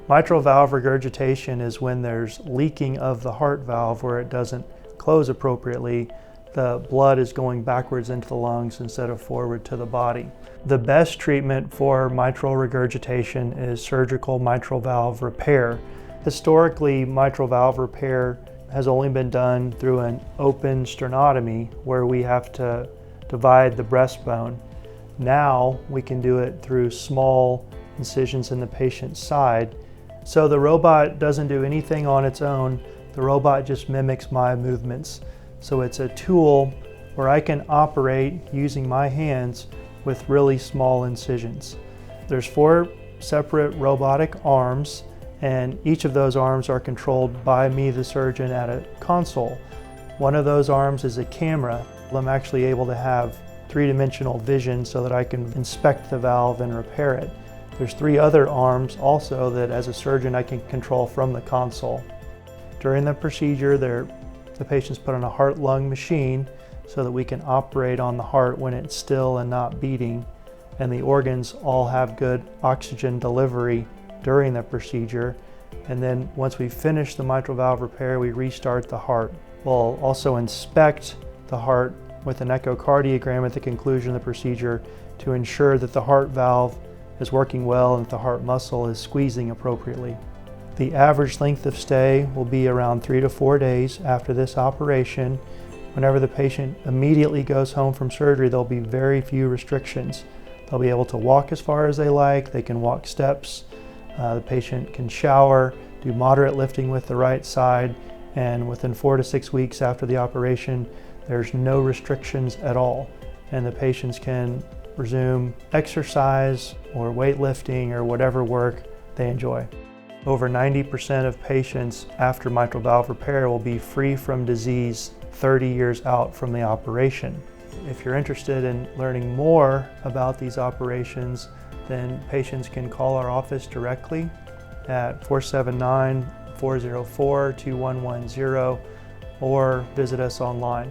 Mitral valve regurgitation is when there's leaking of the heart valve where it doesn't close appropriately. The blood is going backwards into the lungs instead of forward to the body. The best treatment for mitral regurgitation is surgical mitral valve repair. Historically, mitral valve repair has only been done through an open sternotomy where we have to divide the breastbone. Now we can do it through small incisions in the patient's side. So the robot doesn't do anything on its own. The robot just mimics my movements. So it's a tool where I can operate using my hands with really small incisions. There's 4 separate robotic arms, and each of those arms are controlled by me, the surgeon, at a console. One of those arms is a camera. I'm actually able to have 3-dimensional vision so that I can inspect the valve and repair it. There's 3 other arms also that as a surgeon I can control from the console. During the procedure, the patient's put on a heart-lung machine so that we can operate on the heart when it's still and not beating, and the organs all have good oxygen delivery during the procedure. And then once we finish the mitral valve repair, we restart the heart. We'll also inspect the heart with an echocardiogram at the conclusion of the procedure to ensure that the heart valve is working well and that the heart muscle is squeezing appropriately. The average length of stay will be around 3 to 4 days after this operation. Whenever the patient immediately goes home from surgery, there'll be very few restrictions. They'll be able to walk as far as they like, they can walk steps, the patient can shower, do moderate lifting with the right side, and within 4 to 6 weeks after the operation, there's no restrictions at all, and the patients can resume exercise or weightlifting or whatever work they enjoy. Over 90% of patients after mitral valve repair will be free from disease 30 years out from the operation. If you're interested in learning more about these operations, then patients can call our office directly at 479-404-2110 or visit us online.